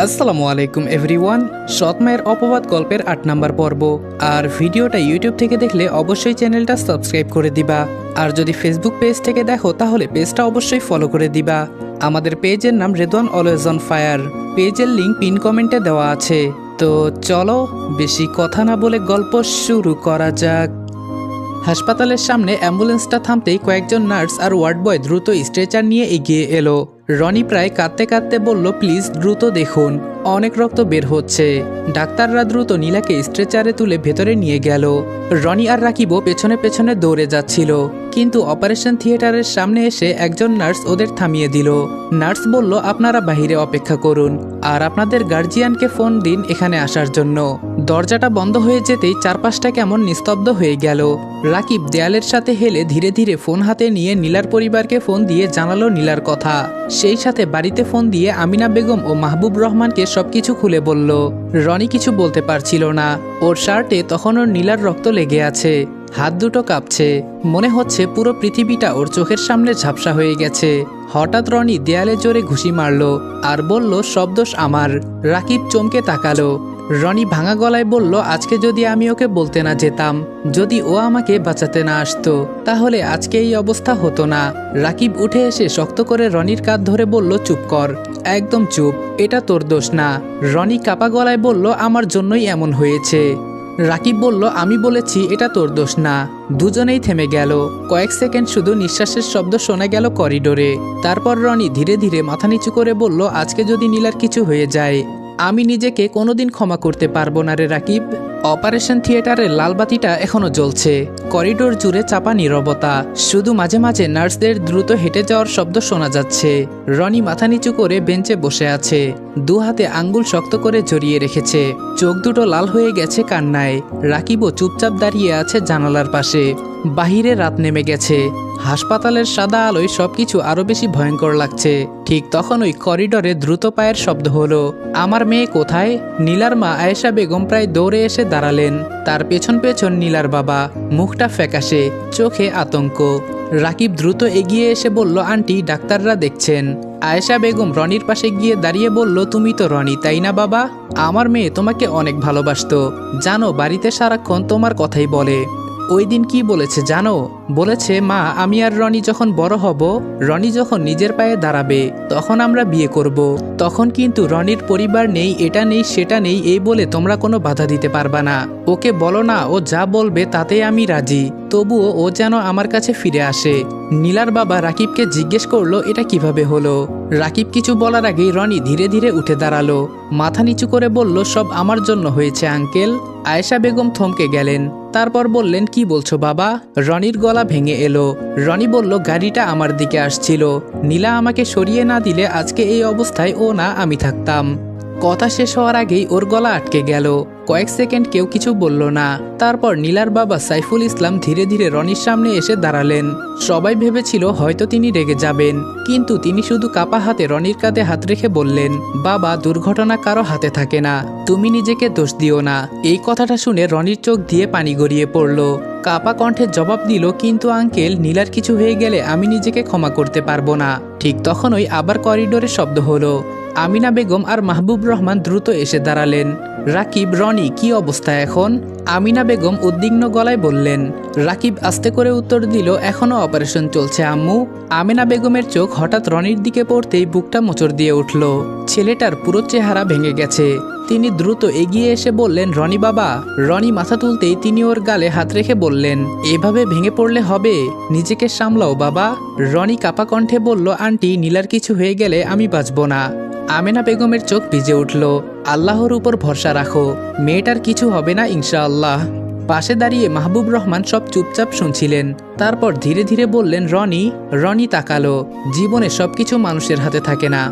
আসসালামু আলাইকুম এভরিওয়ান। সৎ মায়ের অপবাদ গল্পের ৮ নম্বর পর্ব। আর ভিডিওটা ইউটিউব থেকে দেখলে অবশ্যই চ্যানেলটা সাবস্ক্রাইব করে দিবা। আর যদি ফেসবুক পেজ থেকে দেখো তাহলে পেজটা অবশ্যই ফলো করে দিবা। আমাদের পেজের নাম রেদওয়ান অলওয়েজ অন ফায়ার। পেজের লিঙ্ক পিন কমেন্টে দেওয়া আছে। তো চলো বেশি কথা না বলে গল্প শুরু করা যাক। হাসপাতালের সামনে অ্যাম্বুলেন্সটা থামতেই কয়েকজন নার্স আর ওয়ার্ড বয় দ্রুত স্ট্রেচার নিয়ে এগিয়ে এলো। রনি প্রায় কাঁদতে কাঁদতে বলল, প্লিজ দ্রুত দেখুন, অনেক রক্ত বের হচ্ছে। ডাক্তাররা দ্রুত নীলাকে স্ট্রেচারে তুলে ভেতরে নিয়ে গেল। রনি আর রাকিবও পেছনে পেছনে দৌড়ে যাচ্ছিল, কিন্তু অপারেশন থিয়েটারের সামনে এসে একজন নার্স ওদের থামিয়ে দিল। নার্স বলল, আপনারা বাহিরে অপেক্ষা করুন আর আপনাদের গার্জিয়ানকে ফোন দিন এখানে আসার জন্য। দরজাটা বন্ধ হয়ে যেতেই চারপাশটা কেমন নিস্তব্ধ হয়ে গেল। রাকিব দেয়ালের সাথে হেলে ধীরে ধীরে ফোন হাতে নিয়ে নীলার পরিবারকে ফোন দিয়ে জানালো নীলার কথা। সেই সাথে বাড়িতে ফোন দিয়ে আমিনা বেগম ও মাহবুব রহমানকে সবকিছু খুলে বলল। রনি কিছু বলতে পারছিল না। ওর শার্টে তখন ওর নীলার রক্ত লেগে আছে, হাত দুটো কাঁপছে, মনে হচ্ছে পুরো পৃথিবীটা ওর চোখের সামনে ঝাপসা হয়ে গেছে। হঠাৎ রনি দেয়ালে জোরে ঘুষি মারল আর বলল, সব দোষ আমার। রাকিব চমকে তাকালো। রনি ভাঙা গলায় বলল, আজকে যদি আমি ওকে বলতে না যেতাম, যদি ও আমাকে বাঁচাতে না আসতো, তাহলে আজকে এই অবস্থা হতো না। রাকিব উঠে এসে শক্ত করে রনির কাঁধ ধরে বলল, চুপ কর, একদম চুপ, এটা তোর দোষ না। রনি কাপা গলায় বলল, আমার জন্যই এমন হয়েছে। রাকিব বলল, আমি বলেছি এটা তোর দোষ না। দুজনেই থেমে গেল। কয়েক সেকেন্ড শুধু নিঃশ্বাসের শব্দ শোনা গেল করিডোরে। তারপর রনি ধীরে ধীরে মাথা নিচু করে বলল, আজকে যদি নীলার কিছু হয়ে যায়, আমি নিজেকে কোনোদিন ক্ষমা করতে পারবো না রে রাকিব। অপারেশন থিয়েটারের লাল বাতিটা এখনো জ্বলছে। করিডোর জুড়ে চাপা নীরবতা, শুধু মাঝে মাঝে নার্সদের দ্রুত হেঁটে যাওয়ার শব্দ শোনা যাচ্ছে। রনি মাথা নিচু করে বেঞ্চে বসে আছে, দু হাতে আঙ্গুল শক্ত করে জড়িয়ে রেখেছে, চোখ দুটো লাল হয়ে গেছে কান্নায়। রাকিবও চুপচাপ দাঁড়িয়ে আছে জানালার পাশে। বাহিরে রাত নেমে গেছে। হাসপাতালের সাদা আলোয় সবকিছু আরো বেশি ভয়ঙ্কর লাগছে। ঠিক তখন ওই করিডোরে দ্রুত পায়ের শব্দ হলো। আমার মেয়ে কোথায়? নীলার মা আয়েশা বেগম প্রায় দৌড়ে এসে দাঁড়ালেন। তার পেছন পেছন নীলার বাবা, মুখটা ফ্যাকাশে, চোখে আতঙ্ক। রাকিব দ্রুত এগিয়ে এসে বলল, আন্টি, ডাক্তাররা দেখছেন। আয়েশা বেগম রনির পাশে গিয়ে দাঁড়িয়ে বলল, তুমি তো রনি, তাই না বাবা? আমার মেয়ে তোমাকে অনেক ভালোবাসতো, জানো, বাড়িতে সারাক্ষণ তোমার কথাই বলে। ওই দিন কি বলেছে জানো? বলেছে, মা, আমি আর রনি যখন বড় হব, রনি যখন নিজের পায়ে দাঁড়াবে, তখন আমরা বিয়ে করব। তখন কিন্তু রনির পরিবার নেই, এটা নেই সেটা নেই এই বলে তোমরা কোনো বাধা দিতে পারবা না। ওকে বলো না, ও যা বলবে তাতেই আমি রাজি, তবুও ও যেন আমার কাছে ফিরে আসে। নীলার বাবা রাকিবকে জিজ্ঞেস করলো, এটা কিভাবে হলো? রাকিব কিছু বলার আগেই রনি ধীরে ধীরে উঠে দাঁড়ালো, মাথা নিচু করে বলল, সব আমার জন্য হয়েছে আঙ্কেল। আয়েশা বেগম থমকে গেলেন, তারপর বললেন, কি বলছো বাবা? রনির গলা ভেঙে এলো। রনি বলল, গাড়িটা আমার দিকে আসছিল, নীলা আমাকে সরিয়ে না দিলে আজকে এই অবস্থায় ও না আমি থাকতাম। কথা শেষ হওয়ার আগেই ওর গলা আটকে গেল। কয়েক সেকেন্ড কেউ কিছু বলল না। তারপর নীলার বাবা সাইফুল ইসলাম ধীরে ধীরে রনির সামনে এসে দাঁড়ালেন। সবাই ভেবেছিল হয়তো তিনি রেগে যাবেন, কিন্তু তিনি শুধু কাপা হাতে রনির কাঁধে হাত রেখে বললেন, বাবা, দুর্ঘটনা কারো হাতে থাকে না, তুমি নিজেকে দোষ দিও না। এই কথাটা শুনে রনির চোখ দিয়ে পানি গড়িয়ে পড়ল। কাপা কণ্ঠে জবাব দিল, কিন্তু আঙ্কেল, নীলার কিছু হয়ে গেলে আমি নিজেকে ক্ষমা করতে পারবো না। ঠিক তখনই আবার করিডোরে শব্দ হলো। আমিনা বেগম আর মাহবুব রহমান দ্রুত এসে দাঁড়ালেন। রাকিব, রনি, কি অবস্থা এখন? আমিনা বেগম উদ্বিগ্ন গলায় বললেন। রাকিব আস্তে করে উত্তর দিল, এখনো অপারেশন চলছে আম্মু। আমিনা বেগমের চোখ হঠাৎ রনির দিকে পড়তেই বুকটা মোচড় দিয়ে উঠল। ছেলেটার পুরো চেহারা ভেঙে গেছে। তিনি দ্রুত এগিয়ে এসে বললেন, রনি বাবা। রনি মাথা তুলতেই তিনি ওর গালে হাত রেখে বললেন, এভাবে ভেঙে পড়লে হবে, নিজেকে সামলাও বাবা। রনি কাপা কণ্ঠে বলল, আন্টি, নীলার কিছু হয়ে গেলে আমি বাঁচব না। আমেনা বেগমের চোখ ভিজে উঠল। আল্লাহর উপর ভরসা রাখো, মেয়েটার কিছু হবে না ইনশাআল্লাহ। পাশে দাঁড়িয়ে মাহবুব রহমান সব চুপচাপ শুনছিলেন। তারপর ধীরে ধীরে বললেন, রনি। রনি তাকালো। জীবনে সবকিছু মানুষের হাতে থাকে না,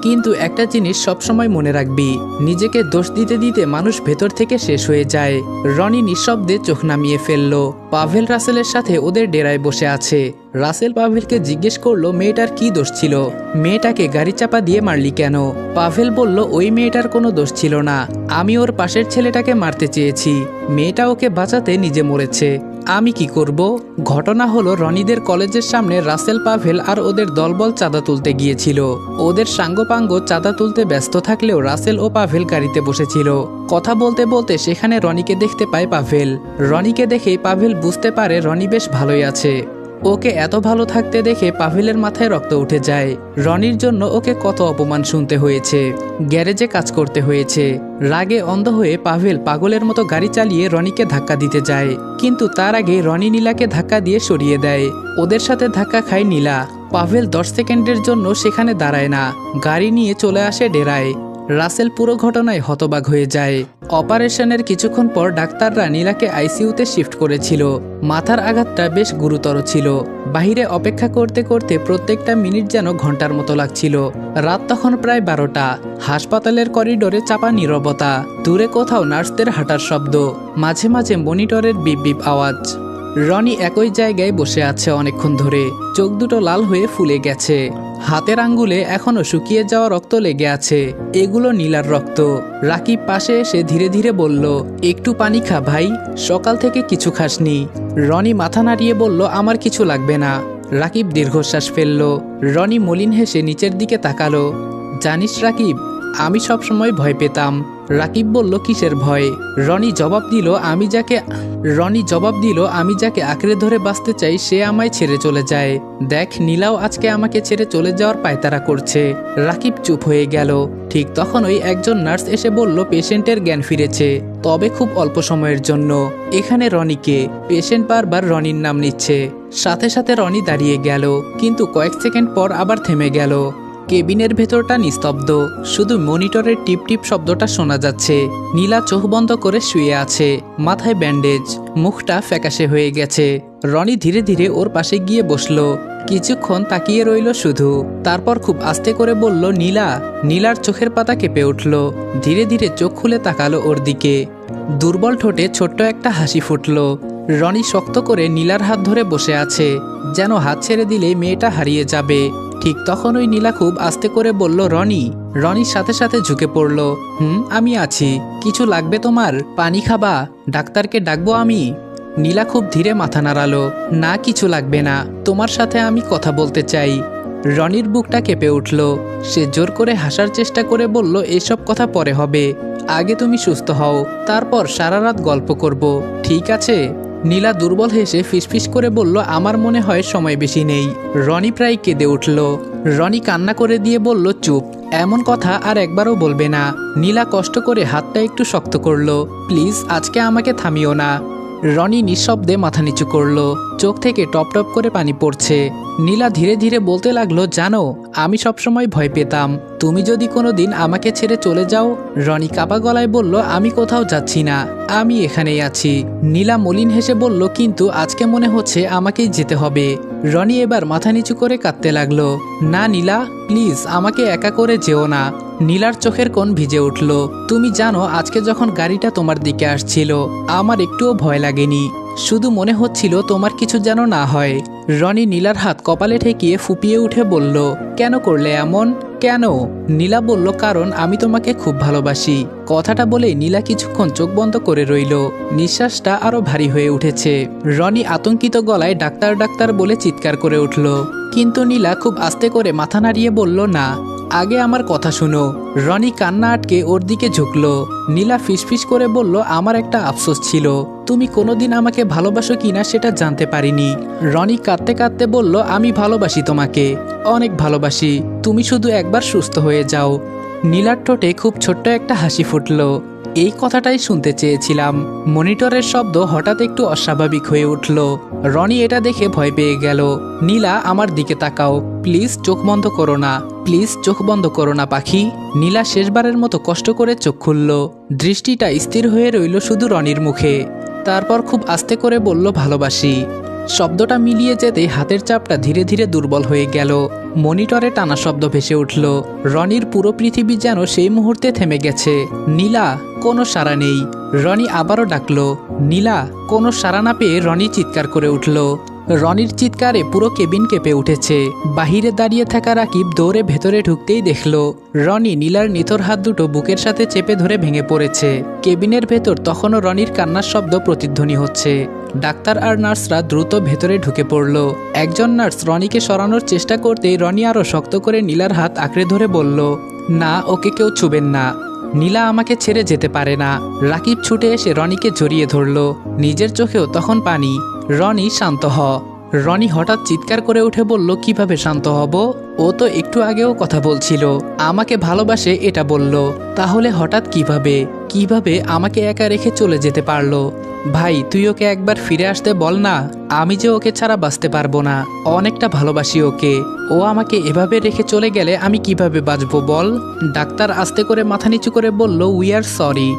কিন্তু একটা জিনিস সবসময় মনে রাখবি, নিজেকে দোষ দিতে দিতে মানুষ ভেতর থেকে শেষ হয়ে যায়। রনি নিঃশব্দে চোখ নামিয়ে ফেলল। পাভেল রাসেলের সাথে ওদের ডেরায় বসে আছে। রাসেল পাভেলকে জিজ্ঞেস করলো, মেয়েটার কি দোষ ছিল? মেয়েটাকে গাড়ি চাপা দিয়ে মারলি কেন? পাভেল বলল, ওই মেয়েটার কোনো দোষ ছিল না, আমি ওর পাশের ছেলেটাকে মারতে চেয়েছি, মেয়েটা ওকে বাঁচাতে নিজে মরেছে। আমি কি করব? ঘটনা হলো রনিদের কলেজের সামনে রাসেল পাভেল আর ওদের দলবল চাঁদা তুলতে গিয়েছিল। ওদের সাঙ্গপাঙ্গ চাঁদা তুলতে ব্যস্ত থাকলেও রাসেল ও পাভেল গাড়িতে বসেছিল। কথা বলতে বলতে সেখানে রনিকে দেখতে পায় পাভেল। রনিকে দেখেই পাভেল বুঝতে পারে রনি বেশ ভালোই আছে। ওকে এত ভালো থাকতে দেখে পাভেলের মাথায় রক্ত উঠে যায়। রনির জন্য ওকে কত অপমান শুনতে হয়েছে, গ্যারেজে কাজ করতে হয়েছে। রাগে অন্ধ হয়ে পাভেল পাগলের মতো গাড়ি চালিয়ে রনিকে ধাক্কা দিতে যায়, কিন্তু তার আগে রনি নীলাকে ধাক্কা দিয়ে সরিয়ে দেয়। ওদের সাথে ধাক্কা খায় নীলা। পাভেল 10 সেকেন্ডের জন্য সেখানে দাঁড়ায় না, গাড়ি নিয়ে চলে আসে ডেরায়। রাসেল পুরো ঘটনায় হতবাক হয়ে যায়। অপারেশনের কিছুক্ষণ পর ডাক্তাররা নীলাকে আইসিইউতে শিফট করেছিল। মাথার আঘাতটা বেশ গুরুতর ছিল। বাহিরে অপেক্ষা করতে করতে প্রত্যেকটা মিনিট যেন ঘন্টার মতো লাগছিল। রাত তখন প্রায় 12টা। হাসপাতালের করিডোরে চাপা নীরবতা। দূরে কোথাও নার্সদের হাঁটার শব্দ, মাঝে মাঝে মনিটরের বিপ বিপ আওয়াজ। রনি একই জায়গায় বসে আছে অনেকক্ষণ ধরে, চোখ দুটো লাল হয়ে ফুলে গেছে। হাতের আঙ্গুলে এখনো শুকিয়ে যাওয়া রক্ত লেগে আছে। এগুলো নীলার রক্ত। রাকিব পাশে এসে ধীরে ধীরে বলল, একটু পানি খা ভাই, সকাল থেকে কিছু খাসনি। রনি মাথা নাড়িয়ে বলল, আমার কিছু লাগবে না। রাকিব দীর্ঘশ্বাস ফেলল। রনি মলিন হেসে নিচের দিকে তাকালো। জানিস রাকিব, আমি সবসময় ভয় পেতাম। রাকিব বলল, কিসের ভয়? রনি জবাব দিল, আমি যাকে আঁকড়ে ধরে বাঁচতে চাই সে আমায় ছেড়ে চলে যায়। দেখ, নীলাও আজকে আমাকে ছেড়ে চলে যাওয়ার পায়তারা করছে। রাকিব চুপ হয়ে গেল। ঠিক তখনই একজন নার্স এসে বলল, পেশেন্টের জ্ঞান ফিরেছে, তবে খুব অল্প সময়ের জন্য। এখানে রনিকে। পেশেন্ট বারবার রনির নাম নিচ্ছে। সাথে সাথে রনি দাঁড়িয়ে গেল, কিন্তু কয়েক সেকেন্ড পর আবার থেমে গেল। কেবিনের ভেতরটা নিস্তব্ধ, শুধু মনিটরের টিপ টিপ শব্দটা শোনা যাচ্ছে। নীলা চোখ বন্ধ করে শুয়ে আছে, মাথায় ব্যান্ডেজ, মুখটা ফ্যাকাশে হয়ে গেছে। রনি ধীরে ধীরে ওর পাশে গিয়ে বসলো। কিছুক্ষণ তাকিয়ে রইল শুধু, তারপর খুব আস্তে করে বলল, নীলা। নীলার চোখের পাতা কেঁপে উঠল। ধীরে ধীরে চোখ খুলে তাকালো ওর দিকে। দুর্বল ঠোঁটে ছোট্ট একটা হাসি ফুটল। রনি শক্ত করে নীলার হাত ধরে বসে আছে, যেন হাত ছেড়ে দিলে মেয়েটা হারিয়ে যাবে। ঠিক তখন ওই নীলা খুব আস্তে করে বলল, রনি। রনির সাথে সাথে ঝুঁকে পড়ল। আমি আছি। কিছু লাগবে তোমার? পানি খাবা? ডাক্তারকে ডাকবো আমি? নীলা খুব ধীরে মাথা নাড়ালো। না, কিছু লাগবে না, তোমার সাথে আমি কথা বলতে চাই। রনির বুকটা কেঁপে উঠল। সে জোর করে হাসার চেষ্টা করে বলল, এসব কথা পরে হবে, আগে তুমি সুস্থ হও, তারপর সারা রাত গল্প করব, ঠিক আছে? নীলা দুর্বল হেসে ফিসফিস করে বলল, আমার মনে হয় সময় বেশি নেই। রনি প্রায় কেঁদে উঠল। রনি কান্না করে দিয়ে বলল, চুপ, এমন কথা আর একবারও বলবে না। নীলা কষ্ট করে হাতটা একটু শক্ত করল। প্লিজ, আজকে আমাকে থামিও না। রনি নিঃশব্দে মাথা নিচু করল, চোখ থেকে টপ টপ করে পানি পড়ছে। নীলা ধীরে ধীরে বলতে লাগলো, জানো, আমি সবসময় ভয় পেতাম তুমি যদি কোনোদিন আমাকে ছেড়ে চলে যাও। রনি কাপা গলায় বলল, আমি কোথাও যাচ্ছি না, আমি এখানেই আছি। নীলা মলিন হেসে বলল, কিন্তু আজকে মনে হচ্ছে আমাকেই যেতে হবে। রনি এবার মাথা নিচু করে কাঁদতে লাগলো। না নীলা, প্লিজ আমাকে একা করে যেও না। নীলার চোখের কোণ ভিজে উঠল। তুমি জানো, আজকে যখন গাড়িটা তোমার দিকে আসছিল আমার একটুও ভয় লাগেনি, শুধু মনে হচ্ছিল তোমার কিছু যেন না হয়। রনি নীলার হাত কপালে ঠেকিয়ে ফুপিয়ে উঠে বলল, কেন করলে এমন? কেন? নীলা বলল, কারণ আমি তোমাকে খুব ভালোবাসি। কথাটা বলে নীলা কিছুক্ষণ চোখ বন্ধ করে রইল। নিঃশ্বাসটা আরো ভারী হয়ে উঠেছে। রনি আতঙ্কিত গলায় ডাক্তার ডাক্তার বলে চিৎকার করে উঠল, কিন্তু নীলা খুব আস্তে করে মাথা নাড়িয়ে বলল, না, আগে আমার কথা শুনো। রনি কান্না আটকে ওর দিকে ঝুঁকল। নীলা ফিসফিস করে বলল, আমার একটা আফসোস ছিল, তুমি কোনোদিন আমাকে ভালোবাসো কিনা সেটা জানতে পারিনি। রনি কাঁদতে কাঁদতে বলল, আমি ভালোবাসি তোমাকে, অনেক ভালোবাসি, তুমি শুধু একবার সুস্থ হয়ে যাও। নীলার ঠোঁটে খুব ছোট্ট একটা হাসি ফুটল। এই কথাটাই শুনতে চেয়েছিলাম। মনিটরের শব্দ হঠাৎ একটু অস্বাভাবিক হয়ে উঠল। রনি এটা দেখে ভয় পেয়ে গেল। নীলা, আমার দিকে তাকাও, প্লিজ চোখ বন্ধ করো না, প্লিজ চোখ বন্ধ করো না পাখি। নীলা শেষবারের মতো কষ্ট করে চোখ খুলল। দৃষ্টিটা স্থির হয়ে রইল শুধু রনির মুখে। তারপর খুব আস্তে করে বলল, ভালোবাসি। শব্দটা মিলিয়ে যেতে হাতের চাপটা ধীরে ধীরে দুর্বল হয়ে গেল। মনিটরে টানা শব্দ ভেসে উঠল। রনির পুরো পৃথিবী যেন সেই মুহূর্তে থেমে গেছে। নীলা, কোনো সাড়া নেই। রনি আবারও ডাকলো, নীলা। কোনো সাড়া না পেয়ে রনি চিৎকার করে উঠল। রনির চিৎকারে পুরো কেবিন কেঁপে উঠেছে। বাহিরে দাঁড়িয়ে থাকা রাকিব দৌড়ে ভেতরে ঢুকতেই দেখল রনি নীলার নিথর হাত দুটো বুকের সাথে চেপে ধরে ভেঙে পড়েছে। কেবিনের ভেতর তখনও রনির কান্নার শব্দ প্রতিধ্বনি হচ্ছে। ডাক্তার আর নার্সরা দ্রুত ভেতরে ঢুকে পড়ল। একজন নার্স রনিকে সরানোর চেষ্টা করতেই রনি আরও শক্ত করে নীলার হাত আঁকড়ে ধরে বলল, না, ওকে কেউ ছুবেন না। নীলা আমাকে ছেড়ে যেতে পারে না। রাকিব ছুটে এসে রনিকে জড়িয়ে ধরল। নিজের চোখেও তখন পানি। রনি, শান্ত হ। রনি হঠাৎ চিৎকার করে উঠে বলল, কিভাবে শান্ত হব? ও তো একটু আগেও কথা বলছিল, আমাকে ভালোবাসে এটা বলল। তাহলে হঠাৎ কিভাবে আমাকে একা রেখে চলে যেতে পারলো? ভাই, তুই ওকে একবার ফিরে আসতে বল না। আমি যে ওকে ছাড়া বাঁচতে পারবো না। অনেকটা ভালোবাসি ওকে। ও আমাকে এভাবে রেখে চলে গেলে আমি কিভাবে বাঁচবো বল? ডাক্তার আস্তে করে মাথা নিচু করে বলল, উই আর সরি।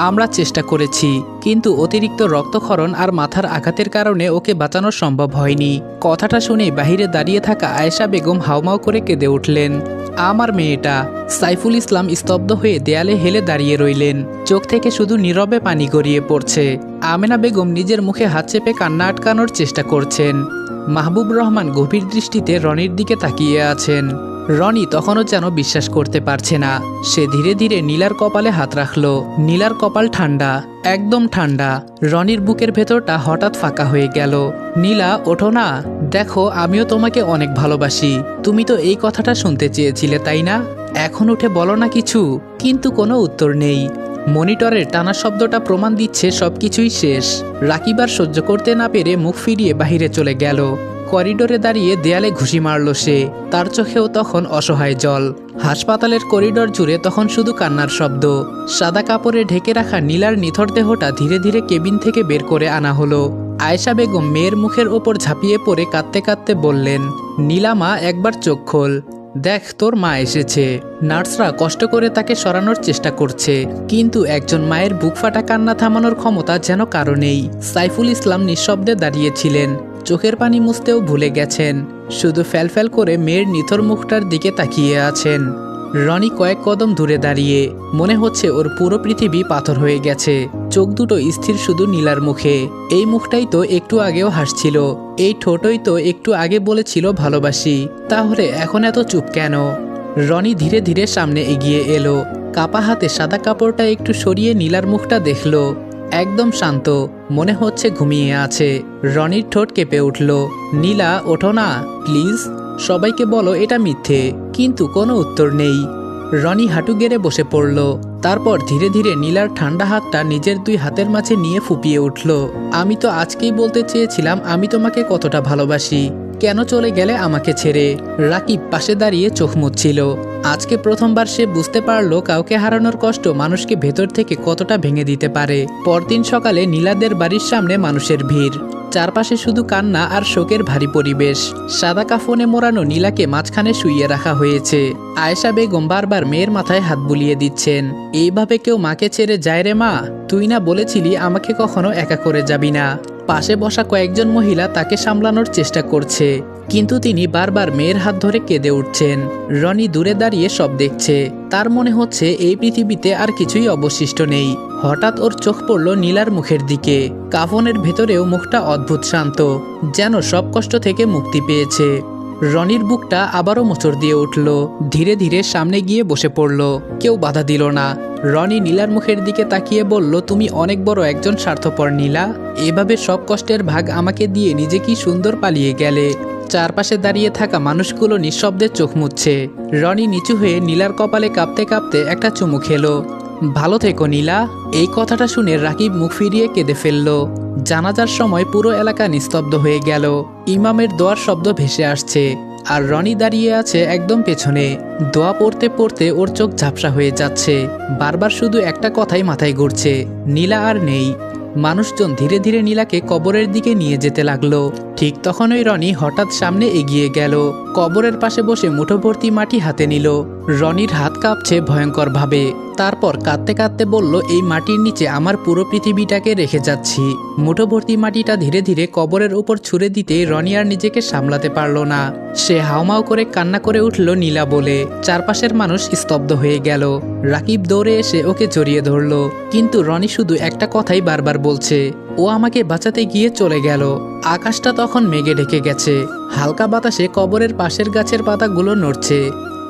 আমরা চেষ্টা করেছি, কিন্তু অতিরিক্ত রক্তক্ষরণ আর মাথার আঘাতের কারণে ওকে বাঁচানো সম্ভব হয়নি। কথাটা শুনে বাহিরে দাঁড়িয়ে থাকা আয়েশা বেগম হাউমাউ করে কেঁদে উঠলেন। আমার মেয়েটা। সাইফুল ইসলাম স্তব্ধ হয়ে দেয়ালে হেলে দাঁড়িয়ে রইলেন। চোখ থেকে শুধু নীরবে পানি গড়িয়ে পড়ছে। আমেনা বেগম নিজের মুখে হাত চেপে কান্না আটকানোর চেষ্টা করছেন। মাহবুব রহমান গভীর দৃষ্টিতে রনির দিকে তাকিয়ে আছেন। রনি তখনও যেন বিশ্বাস করতে পারছে না। সে ধীরে ধীরে নীলার কপালে হাত রাখল। নীলার কপাল ঠান্ডা, একদম ঠান্ডা। রনির বুকের ভেতরটা হঠাৎ ফাঁকা হয়ে গেল। নীলা, ওঠো না। দেখো, আমিও তোমাকে অনেক ভালোবাসি। তুমি তো এই কথাটা শুনতে চেয়েছিলে, তাই না? এখন উঠে বলো না কিছু। কিন্তু কোনো উত্তর নেই। মনিটরের টানা শব্দটা প্রমাণ দিচ্ছে সবকিছুই শেষ। রাকিব আর সহ্য করতে না পেরে মুখ ফিরিয়ে বাহিরে চলে গেল। করিডোরে দাঁড়িয়ে দেয়ালে ঘুষি মারল সে। তার চোখেও তখন অসহায় জল। হাসপাতালের করিডোর জুড়ে তখন শুধু কান্নার শব্দ। সাদা কাপড়ে ঢেকে রাখা নীলার নিথর দেহটা ধীরে ধীরে কেবিন থেকে বের করে আনা হলো। আয়েশা বেগম মেয়ের মুখের ওপর ঝাঁপিয়ে পড়ে কাঁদতে কাঁদতে বললেন, নীলামা, একবার চোখ খোল। দেখ, তোর মা এসেছে। নার্সরা কষ্ট করে তাকে সরানোর চেষ্টা করছে, কিন্তু একজন মায়ের বুক ফাটা কান্না থামানোর ক্ষমতা যেন কারো নেই। সাইফুল ইসলাম নিঃশব্দে দাঁড়িয়েছিলেন। চোখের পানি মুছতেও ভুলে গেছেন। শুধু ফ্যালফ্যাল করে মেয়ের নিথর মুখটার দিকে তাকিয়ে আছেন। রনি কয়েক কদম দূরে দাঁড়িয়ে। মনে হচ্ছে ওর পুরো পৃথিবী পাথর হয়ে গেছে। চোখ দুটো স্থির শুধু নীলার মুখে। এই মুখটাই তো একটু আগেও হাসছিল। এই ঠোঁটই তো একটু আগে বলেছিল ভালোবাসি। তাহলে এখন এত চুপ কেন? রনি ধীরে ধীরে সামনে এগিয়ে এলো। কাপা হাতে সাদা কাপড়টা একটু সরিয়ে নীলার মুখটা দেখল। একদম শান্ত, মনে হচ্ছে ঘুমিয়ে আছে। রনির ঠোঁট কেঁপে উঠল। নীলা, ওঠো না প্লিজ। সবাইকে বলো এটা মিথ্যে। কিন্তু কোনো উত্তর নেই। রনি হাঁটু গেড়ে বসে পড়ল। তারপর ধীরে ধীরে নীলার ঠান্ডা হাতটা নিজের দুই হাতের মাঝে নিয়ে ফুপিয়ে উঠল। আমি তো আজকেই বলতে চেয়েছিলাম আমি তোমাকে কতটা ভালোবাসি। কেন চলে গেলে আমাকে ছেড়ে? রাকিব পাশে দাঁড়িয়ে চোখ মুছছিল। আজকে প্রথমবার সে বুঝতে পারল কাউকে হারানোর কষ্ট মানুষকে ভেতর থেকে কতটা ভেঙে দিতে পারে। পরদিন সকালে নীলাদের বাড়ির সামনে মানুষের ভিড়। চারপাশে শুধু কান্না আর শোকের ভারী পরিবেশ। সাদা কাফনে মোড়ানো নীলাকে মাঝখানে শুইয়ে রাখা হয়েছে। আয়েশা বেগম বারবার মেয়ের মাথায় হাত বুলিয়ে দিচ্ছেন। এইভাবে কেউ মাকে ছেড়ে যায় রে মা? তুই না বলেছিলি আমাকে কখনো একা করে যাবি না? পাশে বসা কয়েকজন মহিলা তাকে সামলানোর চেষ্টা করছে, কিন্তু তিনি বারবার মেয়ের হাত ধরে কেঁদে উঠছেন। রনি দূরে দাঁড়িয়ে সব দেখছে। তার মনে হচ্ছে এই পৃথিবীতে আর কিছুই অবশিষ্ট নেই। হঠাৎ ওর চোখ পড়ল নীলার মুখের দিকে। কাফনের ভেতরেও মুখটা অদ্ভুত শান্ত, যেন সব কষ্ট থেকে মুক্তি পেয়েছে। রনির বুকটা আবারও মোচড় দিয়ে উঠল। ধীরে ধীরে সামনে গিয়ে বসে পড়ল। কেউ বাধা দিল না। রনি নীলার মুখের দিকে তাকিয়ে বলল, তুমি অনেক বড় একজন স্বার্থপর নীলা। এভাবে সব কষ্টের ভাগ আমাকে দিয়ে নিজে কি সুন্দর পালিয়ে গেলে। চারপাশে দাঁড়িয়ে থাকা মানুষগুলো নিঃশব্দে চোখ মুছছে। রনি নিচু হয়ে নীলার কপালে কাঁপতে কাঁপতে একটা চুমু খেলো। ভালো থেকো নীলা। এই কথাটা শুনে রাকিব মুখ ফিরিয়ে কেঁদে ফেলল। জানাজার সময় পুরো এলাকা নিস্তব্ধ হয়ে গেল। ইমামের দোয়ার শব্দ ভেসে আসছে, আর রনি দাঁড়িয়ে আছে একদম পেছনে। দোয়া পড়তে পড়তে ওর চোখ ঝাপসা হয়ে যাচ্ছে। বারবার শুধু একটা কথাই মাথায় ঘুরছে, নীলা আর নেই। মানুষজন ধীরে ধীরে নীলাকে কবরের দিকে নিয়ে যেতে লাগলো। ঠিক তখনই রনি হঠাৎ সামনে এগিয়ে গেল। কবরের পাশে বসে মুঠো ভর্তি মাটি হাতে নিল। রনির হাত কাঁপছে ভয়ঙ্কর ভাবে। তারপর কাঁদতে কাঁদতে বলল, এই মাটির নিচে আমার পুরো পৃথিবীটাকে রেখে যাচ্ছি। মুঠো ভর্তি মাটিটা ধীরে ধীরে কবরের উপর ছুঁড়ে দিতে রনি আর নিজেকে সামলাতে পারল না। সে হাউমাউ করে কান্না করে উঠল নীলা বলে। চারপাশের মানুষ স্তব্ধ হয়ে গেল। রাকিব দৌড়ে এসে ওকে জড়িয়ে ধরল, কিন্তু রনি শুধু একটা কথাই বারবার বলছে, ও আমাকে বাঁচাতে গিয়ে চলে গেল। আকাশটা তখন মেঘে ঢেকে গেছে। হালকা বাতাসে কবরের পাশের গাছের পাতাগুলো নড়ছে।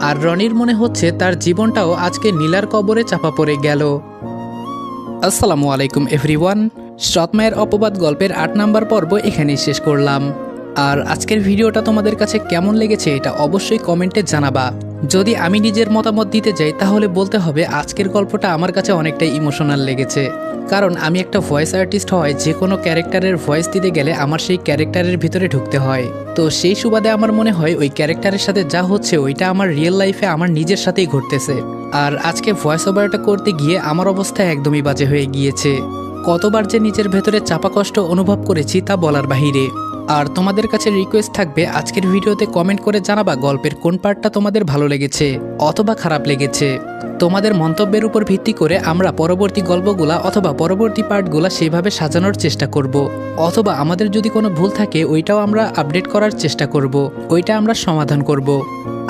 আর রনির মনে হচ্ছে তার জীবনটাও আজকে নীলার কবরে চাপা পড়ে গেল। আসসালামু আলাইকুম এভরিওয়ান। সৎ মায়ের অপবাদ গল্পের ৮ নাম্বার পর্ব এখানেই শেষ করলাম। আর আজকের ভিডিওটা তোমাদের কাছে কেমন লেগেছে এটা অবশ্যই কমেন্টে জানাবা। যদি আমি নিজের মতামত দিতে যাই তাহলে বলতে হবে আজকের গল্পটা আমার কাছে অনেকটাই ইমোশনাল লেগেছে, কারণ আমি একটা ভয়েস আর্টিস্ট হয় যে কোনো ক্যারেক্টারের ভয়েস দিতে গেলে আমার সেই ক্যারেক্টারের ভিতরে ঢুকতে হয়। তো সেই সুবাদে আমার মনে হয় ওই ক্যারেক্টারের সাথে যা হচ্ছে ওইটা আমার রিয়েল লাইফে আমার নিজের সাথেই ঘটতেছে। আর আজকে ভয়েস ওভারটা করতে গিয়ে আমার অবস্থা একদমই বাজে হয়ে গিয়েছে। কতবার যে নিজের ভেতরে চাপা কষ্ট অনুভব করেছি তা বলার বাহিরে। আর তোমাদের কাছে রিকোয়েস্ট থাকবে আজকের ভিডিওতে কমেন্ট করে জানাবা গল্পের কোন পার্টটা তোমাদের ভালো লেগেছে অথবা খারাপ লেগেছে। তোমাদের মন্তব্যের উপর ভিত্তি করে আমরা পরবর্তী গল্পগুলা অথবা পরবর্তী পার্টগুলা সেভাবে সাজানোর চেষ্টা করব, অথবা আমাদের যদি কোনো ভুল থাকে ওইটাও আমরা আপডেট করার চেষ্টা করব, ওইটা আমরা সমাধান করব।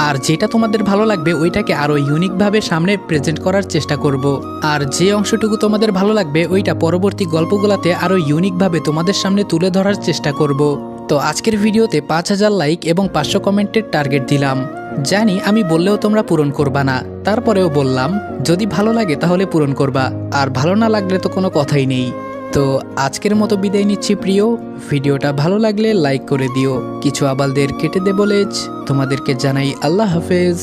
আর যেটা তোমাদের ভালো লাগবে ওইটাকে আরও ইউনিকভাবে সামনে প্রেজেন্ট করার চেষ্টা করব। আর যে অংশটুকু তোমাদের ভালো লাগবে ওইটা পরবর্তী গল্পগুলোতে আরও ইউনিকভাবে তোমাদের সামনে তুলে ধরার চেষ্টা করব। তো আজকের ভিডিওতে ৫,০০০ লাইক এবং ৫০০ কমেন্টের টার্গেট দিলাম। জানি আমি বললেও তোমরা পূরণ করবা না, তারপরেও বললাম যদি ভালো লাগে তাহলে পূরণ করবা, আর ভালো না লাগলে তো কোনো কথাই নেই। তো আজকের মতো বিদায় নিচ্ছি প্রিয়। ভিডিওটা ভালো লাগলে লাইক করে দিও, কিছু আবালদের কেটে দে বলেজ। তোমাদেরকে জানাই আল্লাহ হাফেজ।